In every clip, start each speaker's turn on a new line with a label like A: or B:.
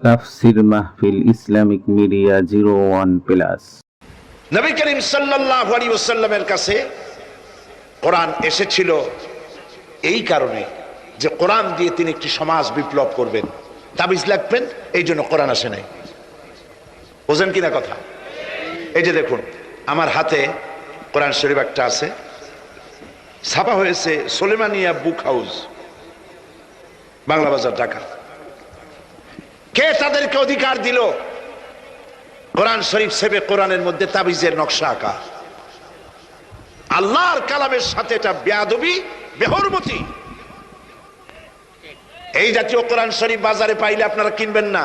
A: তাফসির মাহফিল Islamic media 01+।
B: Nabi Karim সাল্লাল্লাহু আলাইহি ওয়াসাল্লামের কাছে কোরআন এসেছিল এই কারণে যে কোরআন দিয়ে তিনি একটি সমাজ বিপ্লব করবেন, তাবিজ লিখবেন, এই জন্য কোরআন আসে নাই। বুঝেন কিনা কথা? এই যে দেখুন আমার হাতে কোরআন শরীফ একটা আছে, ছাপা হয়েছে সুলেমানিয়া বুক হাউস, বাংলা বাজার, ঢাকা। কে তাদেরকে অধিকার দিল কোরআন শরীফ ছেপে কোরআনের মধ্যে তাবিজের নকশা আঁকা? আল্লাহর কালামের সাথে এটা বেয়াদবি, বেহরমতি। এই জাতীয় কোরআন শরীফ বাজারে পাইলে আপনারা কিনবেন না।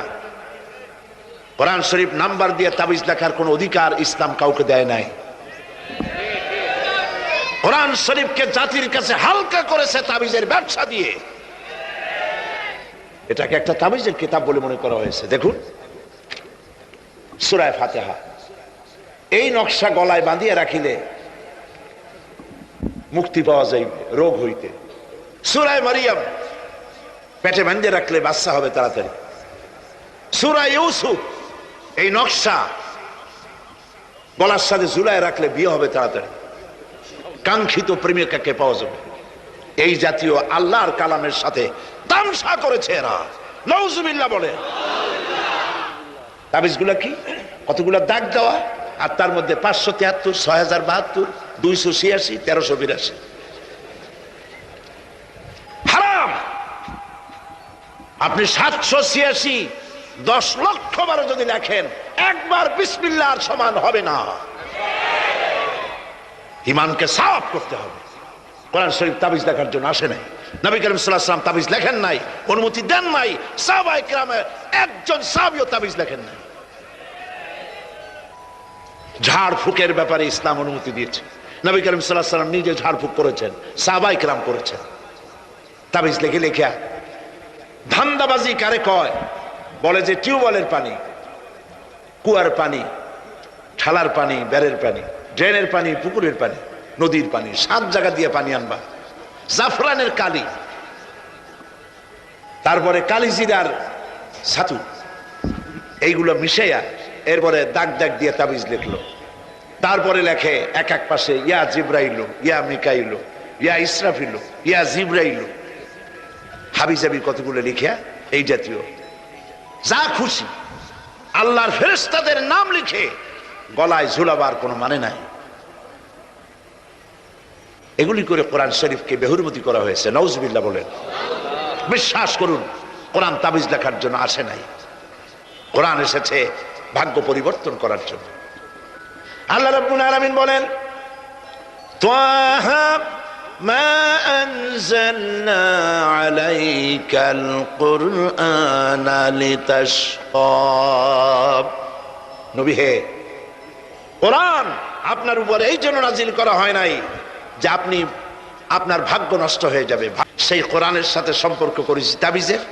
B: কোরআন শরীফ নাম্বার দিয়ে তাবিজ লেখার কোন অধিকার ইসলাম কাউকে দেয় নাই। কোরআন শরীফকে জাতির কাছে হালকা করেছে তাবিজের ব্যবসা দিয়ে। এটাকে একটা তাবিজের কিতাব বলে মনে করা হয়েছে। দেখুন সূরা ফাতিহা, এই নকশা গলায় বাঁধিয়ে রাখিলে মুক্তি পাওয়া যায় রোগ হইতে। সূরা মারিয়াম পেটে বাঁধিয়ে রাখলে বাচ্চা হবে তাড়াতাড়ি। সূরা ইউসুফ, এই নকশা গলার সাথে ঝুলায় রাখলে বিয়ে হবে তাড়াতাড়ি, কাঙ্ক্ষিত প্রেমিকাকে পাওয়া যাবে। এই জাতীয় আল্লাহর কালামের সাথে তামসা করেছে এরা, নাউজুবিল্লাহ বলে। তাবিজগুলা কি? কতগুলা দাগ দেওয়া, আর তার মধ্যে 573, 6072, 286, 1382। হারাম। আপনি 786 10 লক্ষ বার যদি লেখেন, একবার বিসমিল্লাহর সমান হবে না। ঈমানকে সাফ করতে হবে। কোরআন শরীফ তাবিজ লেখার জন্য আসে নাই। নবী করিম সাল্লাল্লাহু আলাইহি ওয়াসাল্লাম তাবিজ লেখেন নাই, অনুমতি দেন নাই। সাহাবায়ে কেরামের একজন সাহাবীও তাবিজ লেখেন নাই। ঝাড় ফুকের ব্যাপারে ইসলাম অনুমতি দিয়েছে। নবী করিম সাল্লাল্লাহু আলাইহি ওয়াসাল্লাম নিজে ঝাড় ফুক করেছেন, সাহাবায়ে কেরাম করেছেন। তাবিজ লিখে লেখা ধান্দাবাজি কারে কয়? বলে যে টিউবওয়েলের পানি, কুয়ার পানি, ঠালার পানি, বেড়ের পানি, ড্রেনের পানি, পুকুরের পানি, নদীর পানি, 7 জায়গা দিয়ে পানি আনবা। জাফরানের কালি, তারপরে কালিজিরার ছাতু, এইগুলো মিশাইয়া এরপরে দাগ দাগ দিয়ে তাবিজ লিখলো। তারপরে লেখে এক এক পাশে ইয়া জিব্রাইলু, ইয়া মিকাইলু, ইয়া ইসরাফিলু, ইয়া জিব্রাইলু, হাবিজাবি কতগুলো লিখিয়া এই জাতীয় যা খুশি আল্লাহর ফেরেশতাদের নাম লিখে গলায় ঝুলাবার কোনো মানে নাই। এগুলি করে কোরআন শরীফকে বেহুরমতি করা হয়েছে। নাউজুবিল্লাহ বলেন। বিশ্বাস করুন, কোরআন তাবিজ লেখার জন্য আসে নাই। কোরআন এসেছে ভাগ্য পরিবর্তন করার জন্য। আল্লাহ রাব্বুল আলামিন বলেন, তাহা মা আনজালনা আলাইকাল কুরআনা লিতাশকা। নবী হে, কোরআন আপনার উপর এই জন্য নাজিল করা হয় নাই যে আপনি আপনার ভাগ্য নষ্ট হয়ে যাবে। সেই কোরআনের সাথে সম্পর্ক করেছি তাবিজের,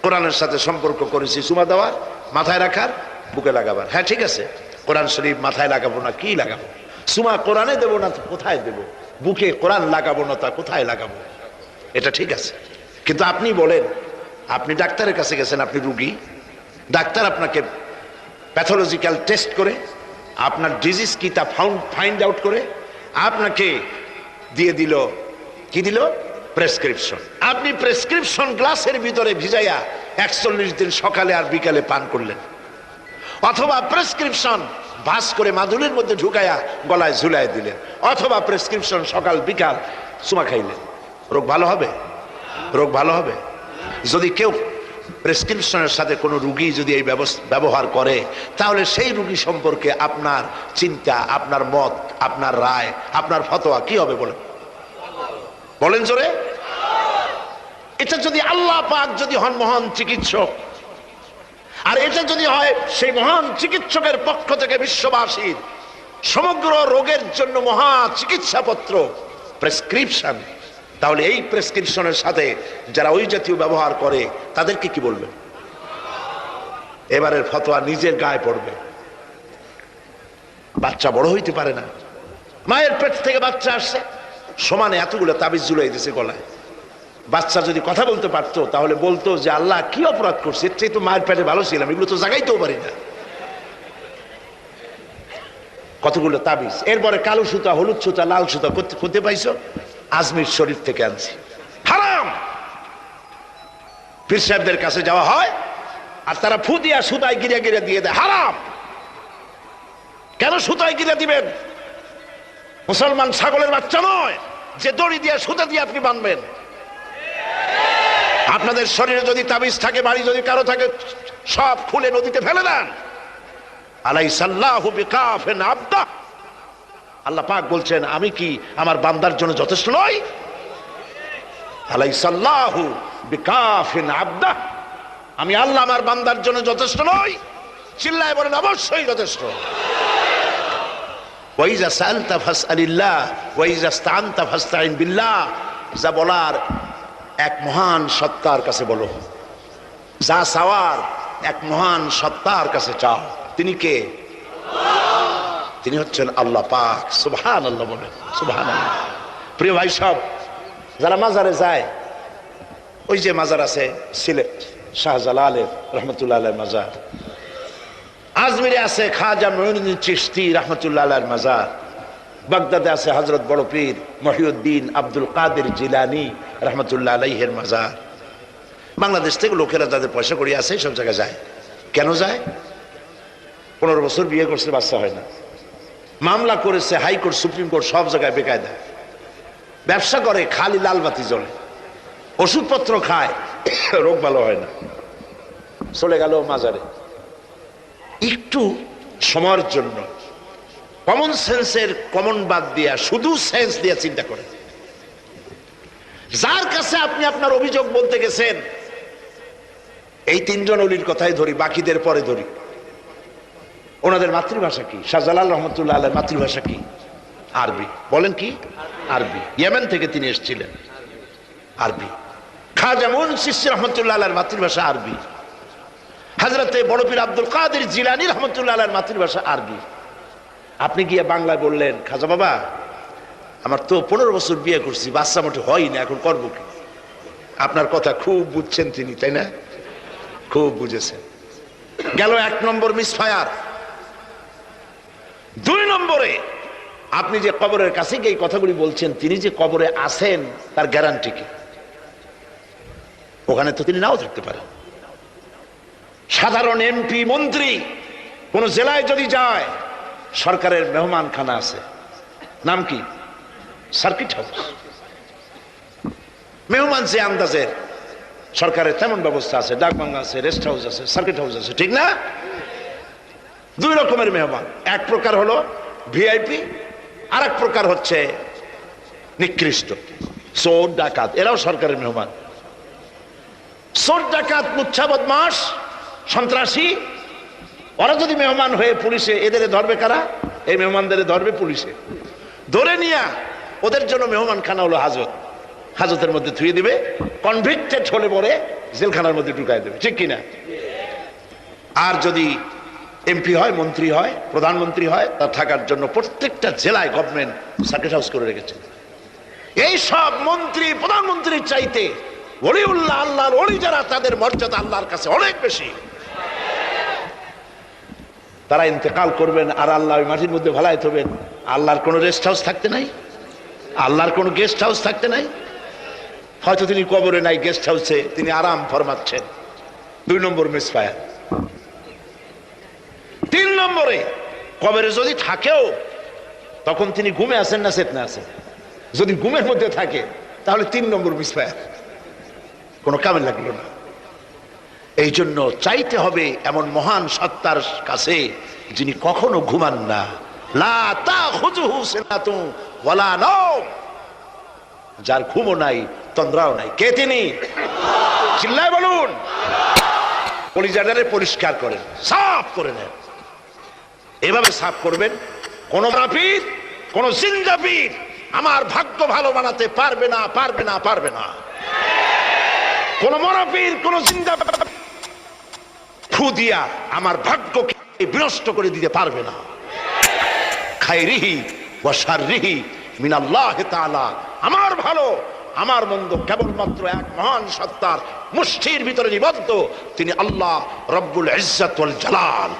B: কোরআনের সাথে সম্পর্ক করেছি চুমা দেওয়ার, মাথায় রাখার, বুকে লাগাবার। হ্যাঁ ঠিক আছে, কোরআন শরীফ মাথায় লাগাবো না কি লাগাবো? চুমা কোরআনে দেবো না তো কোথায় দেবো? বুকে কোরআন লাগাবো না তা কোথায় লাগাবো? এটা ঠিক আছে। কিন্তু আপনি বলেন, আপনি ডাক্তারের কাছে গেছেন, আপনি রুগী, ডাক্তার আপনাকে প্যাথোলজিক্যাল টেস্ট করে আপনার ডিজিজ কি তা ফাইন্ড আউট করে আপনাকে দিয়ে দিল, কি দিল? প্রেসক্রিপশন। আপনি প্রেসক্রিপশন গ্লাসের ভিতরে ভিজাইয়া 41 দিন সকালে আর বিকালে পান করলেন, অথবা প্রেসক্রিপশন ভাস করে মাদুলির মধ্যে ঢুকাইয়া গলায় ঝুলাই দিলেন, অথবা প্রেসক্রিপশন সকাল বিকাল চুমা খাইলেন। রোগ ভালো হবে? রোগ ভালো হবে? যদি কেউ প্রেসক্রিপশনের সাথে কোনো রুগী যদি এই ব্যবহার করে, তাহলে সেই রুগী সম্পর্কে আপনার চিন্তা, আপনার মত, আপনার রায়, আপনার ফতোয়া কি হবে বলেন? বলেন জোরে। এটা যদি আল্লাহ পাক যদি হন মহান চিকিৎসক, আর এটা যদি হয় সেই মহান চিকিৎসকের পক্ষ থেকে বিশ্ববাসীর সমগ্র রোগের জন্য মহা চিকিৎসাপত্র প্রেসক্রিপশন, তাহলে এই প্রেসক্রিপশনের সাথে যারা ওই জাতীয় ব্যবহার করে তাদেরকে কি বলবেন? এবারের ফতোয়া নিজের গায়ে পড়বে। বাচ্চা বড় হইতে পারে না, মায়ের পেট থেকে বাচ্চা আসছে, সমানে এতগুলো তাবিজ ঝুলাই দিয়েছে গলায়, বাচ্চা যদি কথা বলতে পারতো তাহলে বলতো যে আল্লাহ কি অপরাধ করছে, এর চেয়ে তো মায়ের পেটে ভালো ছিলাম, এগুলো তো জাগাইতেও পারি না। কতগুলো তাবিজ, এরপরে কালো সুতা, হলুদ সুতা, লাল সুতা করতে পাইছো? আজমির শরীফ থেকে আনছি। হারাম। পীর সাহেবদের কাছে যাওয়া হয় আর তারা ফু দিয়া সুতায় গিরে গিরে দিয়ে দেয়। হারাম। কেন সুতায় গিরে দিবেন? মুসলমান ছাগলের বাচ্চা নয় যে দড়ি দিয়ে সুতা দিয়ে আপনি বাঁধবেন। আপনাদের শরীরে যদি তাবিজ থাকে, বাড়ি যদি কারো থাকে, সব খুলে নদীতে ফেলে দেন। আলাইসাল্লাহু বিকাফিন আবদা, আল্লাহ পাক বলছেন আমি কি আমার বান্দার জন্য যথেষ্ট নই? আলাইসাল্লাহু বিকাফিন আবদা, আমি আল্লাহ আমার বান্দার জন্য যথেষ্ট নই? চিল্লায় বলেন অবশ্যই যথেষ্ট। ওয়াইজা সালতা ফাসআলিল্লাহ ওয়াইজা ইসতাআনতা ফাসতাইন বিল্লাহ, যা বলার এক মহান সত্তার কাছে বলো, যা চাওয়ার এক মহান সত্তার কাছে চাও। তিনি কে? তিনি হচ্ছেন আল্লাহ পাক। সুবহানাল্লাহ বলেন, সুবহানাল্লাহ। প্রিয় ভাই সব, যারা মাজারে যায়, ওই যে মাজার আছে সিলেট শাহজালালের রহমতুল্লাহ আলাইহির মাজার, আজমিরে আছে খাজা মঈনুদ্দিন চিশতি রহমতুল্লাহ আলাইহির মাজার, বাগদাদে আছে হযরত বড় পীর মহিউদ্দিন আব্দুল কাদের জিলানী রহমতুল্লাহ আলাইহির মাজার। বাংলাদেশ থেকে লোকেরা যাদের পয়সা করি আছে সব জায়গায় যায়। কেন যায়? 15 বছর বিয়ে করছে, বাচ্চা হয় না, মামলা করেছে হাইকোর্ট, সুপ্রিম কোর্ট, সব জায়গায় বেকায়দা, ব্যবসা করে খালি লালবাতি জ্বলে, ওষুধপত্র খায়, রোগ ভালো হয় না, চলে গেল মাজারে। একটু সময়ের জন্য কমন সেন্সের কমন বাদ দিয়া শুধু সেন্স দিয়া চিন্তা করে, যার কাছে আপনি আপনার অভিযোগ বলতে গেছেন, এই 3 জন অলির কথাই ধরি, বাকিদের পরে ধরি। ওনাদের মাতৃভাষা কি? শাহজালাল রহমতুল্লাহ আলাইহির মাতৃভাষা কি? আরবি। বলেন কি? আরবি। ইয়েমেন থেকে তিনি এসেছিলেন, আরবি। খাজা মঈনুদ্দিন চিশতি রহমতুল্লাহ আলাইহির মাতৃভাষা আরবি। হযরতে বড় পীর আব্দুল কাদের জিলানী রহমতুল্লাহ আলাইহির মাতৃভাষা আরবি। আপনি গিয়ে বাংলায় বললেন, খাজা বাবা আমার তো 15 বছর বিয়ে করছি, বাচ্চা মোটে হয় না, এখন করবো কি? আপনার কথা খুব বুঝছেন তিনি, তাই না? খুব বুঝেছেন। গেল 1 নম্বর মিসফায়ার। 2 নম্বরে, আপনি যে কবরের কাছে গিয়ে এই কথাগুলি বলছেন, তিনি যে কবরে আছেন তার গ্যারান্টি কি? ওখানে তো তিনি নাও থাকতে পারেন। সাধারণ এমপি মন্ত্রী কোন জেলায় যদি যায়, সরকারের মেহমানখানা আছে, নাম কি? Circuit house. মেহমান যে আন্দাজের, সরকারের তেমন ব্যবস্থা আছে, ডাকবাংলা আছে, রেস্ট হাউস আছে, সার্কিট হাউস আছে, ঠিক না? 2 রকমের মেহমান। এক প্রকার হলো ভিআইপি, আর এক প্রকার হচ্ছে নিকৃষ্ট, চোর ডাকাত, এরাও সরকারের মেহমান। চোর ডাকাত, মুচ্ছা বদমাস, সন্ত্রাসী, ওরা যদি মেহমান হয়ে পুলিশে, এদের ধরবে কারা? এই মেহমানদের ধরবে পুলিশে, ধরে নিয়ে ওদের জন্য মেহমান খানা হলো হাজত, হাজতের মধ্যে ধুয়ে দিবে, কনভিক্টেড হলে পরে জেলখানার মধ্যে ঢুকাই দেবে, ঠিক কিনা? আর যদি এমপি হয়, মন্ত্রী হয়, প্রধানমন্ত্রী হয়, তার থাকার জন্য প্রত্যেকটা জেলায় গভর্নমেন্ট সার্কিট হাউস করে রেখেছে। এই সব মন্ত্রী প্রধানমন্ত্রীর চাইতে ওলিউল্লাহ, আল্লাহর ওলি যারা, তাদের মর্যাদা আল্লাহর কাছে অনেক বেশি। তারা ইন্তেকাল করবেন আর আল্লাহ ওই মাটির মধ্যে ভালাই থবেন। আল্লাহর কোনো রেস্ট হাউস থাকতে নাই, আল্লাহর কোনো গেস্ট হাউস থাকতে নাই। হয়তো তিনি কবরে নাই, গেস্ট হাউসে তিনি আরাম ফরমাচ্ছেন। 2 নম্বর মিসফায়ার। 3 নম্বরে, কবরে যদি থাকেও তখন তিনি ঘুমে আছেন না চেতনা আছেন? যদি ঘুমের মধ্যে থাকে তাহলে 3 নম্বর মিসফায়ার, কোনো কামে লাগলো না। এই জন্য চাইতে হবে এমন মহান সত্তার কাছে যিনি কখনো ঘুমান না। লা তাখুযুহু সিনাতুন ওয়ালা নাওম, যার ঘুমও নাই, তন্দ্রাও নাই। কে তিনি? চিল্লায় বলুন। কলিজাটারে পরিষ্কার করেন, সাফ করে নেন। এভাবে সাফ করবেন, কোন মাফির, কোন জিন্দাবির আমার ভাগ্য ভালো বানাতে পারবে না, পারবে না, পারবে না। কোন মরাপীর, কোন জিন্দা ফু দিয়া আমার ভাগ্যকে বিনষ্ট করে দিতে পারবে না। খায়রিহি ওয়া শাররিহি মিনাল্লাহি তাআলা, আমার ভালো আমার মন্দ কেবলমাত্র এক মহান সত্তার মুষ্টির ভিতরে নিবদ্ধ, তিনি আল্লাহ রব্বুল ইজ্জত ওয়াল জালাল।